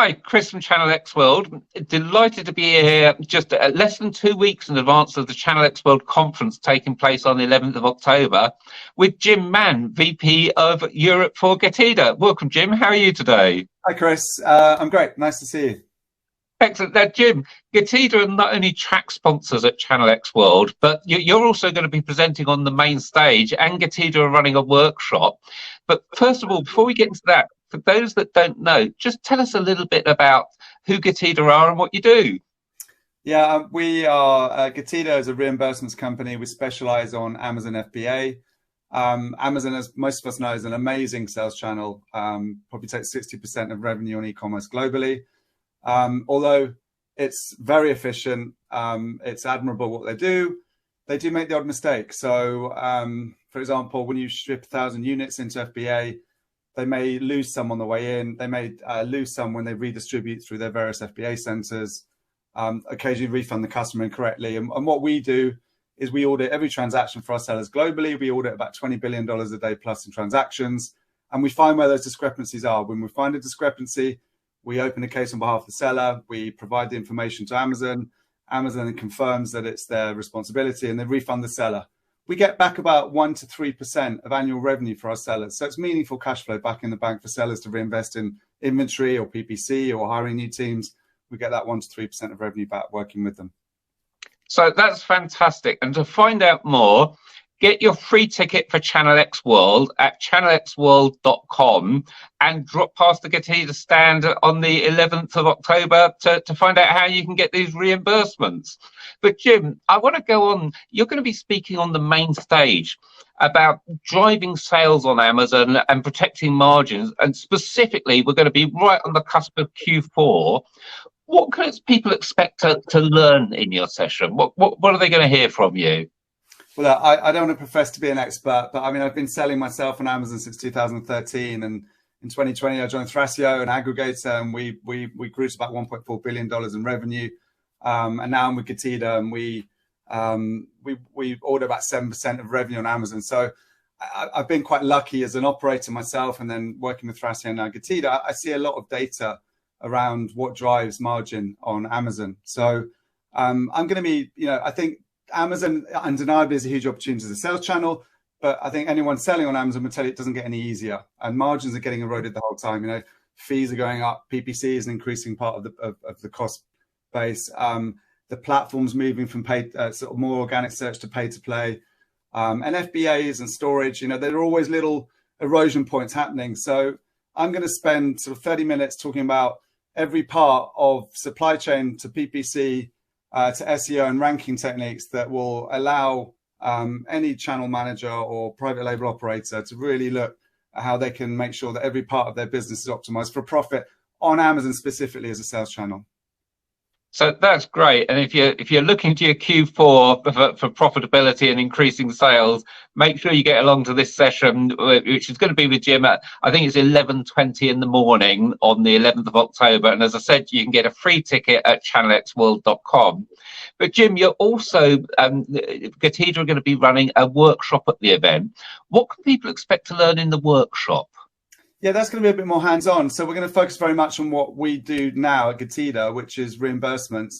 Hi, Chris from ChannelX World. Delighted to be here just less than 2 weeks in advance of the ChannelX World Conference taking place on the 11th of October with Jim Mann, VP of Europe for Getida. Welcome, Jim. How are you today? Hi, Chris. I'm great. Nice to see you. Excellent. Now, Jim, Getida are not only track sponsors at ChannelX World, but you're also going to be presenting on the main stage, and Getida are running a workshop. But first of all, before we get into that, for those that don't know, just tell us a little bit about who Getida are and what you do. Yeah, we are Getida is a reimbursements company. We specialize on Amazon FBA. Amazon, as most of us know, is an amazing sales channel. Probably takes 60% of revenue on e-commerce globally. Although it's very efficient, it's admirable what they do. They do make the odd mistake. So, for example, when you ship 1,000 units into FBA, they may lose some on the way in. They may lose some when they redistribute through their various FBA centers, occasionally refund the customer incorrectly. And what we do is we audit every transaction for our sellers globally. We audit about $20 billion a day plus in transactions. And we find where those discrepancies are. When we find a discrepancy, we open a case on behalf of the seller. We provide the information to Amazon. Amazon then confirms that it's their responsibility and they refund the seller. We get back about 1 to 3% of annual revenue for our sellers. So it's meaningful cash flow back in the bank for sellers to reinvest in inventory or PPC or hiring new teams. We get that 1 to 3% of revenue back working with them. So that's fantastic. And to find out more, get your free ticket for ChannelX World at channelxworld.com and drop past the Getida stand on the 11th of October to find out how you can get these reimbursements. But Jim, I want to go on. You're going to be speaking on the main stage about driving sales on Amazon and protecting margins. And specifically, we're going to be right on the cusp of Q4. What can people expect to learn in your session? What are they going to hear from you? Well, I don't want to profess to be an expert, but I mean, I've been selling myself on Amazon since 2013. And in 2020, I joined Thrasio, an aggregator, and we grew to about $1.4 billion in revenue. And now I'm with Getida, and we order about 7% of revenue on Amazon. So I've been quite lucky as an operator myself, and then working with Thrasio and now Getida. I see a lot of data around what drives margin on Amazon. So I'm going to be, I think Amazon undeniably is a huge opportunity as a sales channel, but I think anyone selling on Amazon will tell you it doesn't get any easier, and margins are getting eroded the whole time. Fees are going up, PPC is an increasing part of the cost base. The platform's moving from paid, sort of more organic search to pay to play, and FBAs and storage. There are always little erosion points happening. So I'm going to spend sort of 30 minutes talking about every part of supply chain to PPC. To SEO and ranking techniques that will allow any channel manager or private label operator to really look at how they can make sure that every part of their business is optimized for profit on Amazon specifically as a sales channel. So that's great. And if you're looking to your Q4 for profitability and increasing sales, make sure you get along to this session, which is going to be with Jim at, I think it's 11:20 in the morning on the 11th of October. And as I said, you can get a free ticket at channelxworld.com. But Jim, you're also, Getida are going to be running a workshop at the event. What can people expect to learn in the workshop? Yeah, that's going to be a bit more hands-on. So we're going to focus very much on what we do now at Getida, which is reimbursements.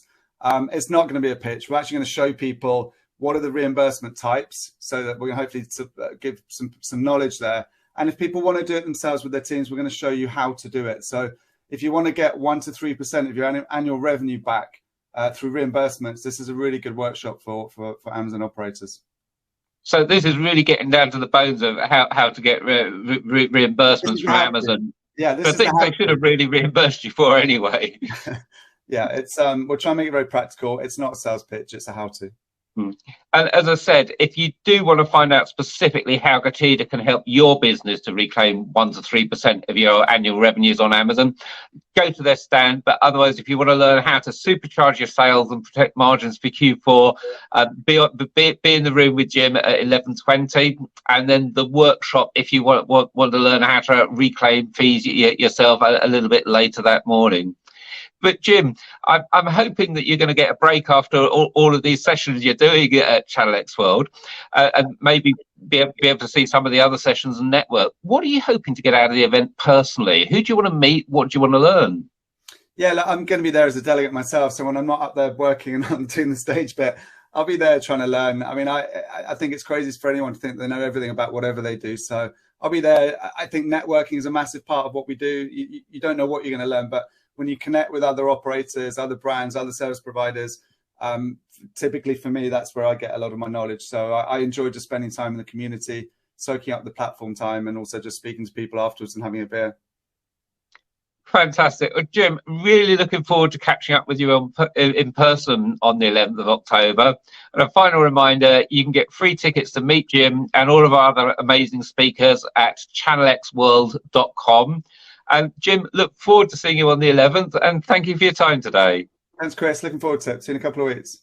It's not going to be a pitch. We're actually going to show people what are the reimbursement types, so that we're going to hopefully give some knowledge there. And if people want to do it themselves with their teams, we're going to show you how to do it. So if you want to get 1 to 3% of your annual revenue back through reimbursements, this is a really good workshop for Amazon operators. So this is really getting down to the bones of how to get reimbursements from Amazon. Yeah, this is they should have really reimbursed you for anyway. Yeah, it's we're trying to make it very practical. It's not a sales pitch; it's a how-to. And as I said, if you do want to find out specifically how Getida can help your business to reclaim 1 to 3% of your annual revenues on Amazon, go to their stand. But otherwise, if you want to learn how to supercharge your sales and protect margins for Q4, be in the room with Jim at 11:20, and then the workshop if you want to learn how to reclaim fees yourself a little bit later that morning. But Jim, I'm hoping that you're going to get a break after all of these sessions you're doing at ChannelX World, and maybe be able to see some of the other sessions and network. What are you hoping to get out of the event personally? Who do you want to meet? What do you want to learn? Yeah, look, I'm going to be there as a delegate myself. So when I'm not up there working and I'm doing the stage bit, I'll be there trying to learn. I mean, I think it's crazy for anyone to think they know everything about whatever they do. So I'll be there. I think networking is a massive part of what we do. You don't know what you're going to learn, but when you connect with other operators, other brands, other service providers, typically for me, that's where I get a lot of my knowledge. So I enjoy just spending time in the community, soaking up the platform time, and also just speaking to people afterwards and having a beer. Fantastic. Well, Jim, really looking forward to catching up with you in person on the 11th of October. And a final reminder, you can get free tickets to meet Jim and all of our other amazing speakers at channelxworld.com. And Jim, look forward to seeing you on the 11th, and thank you for your time today. Thanks, Chris. Looking forward to it. See you in a couple of weeks.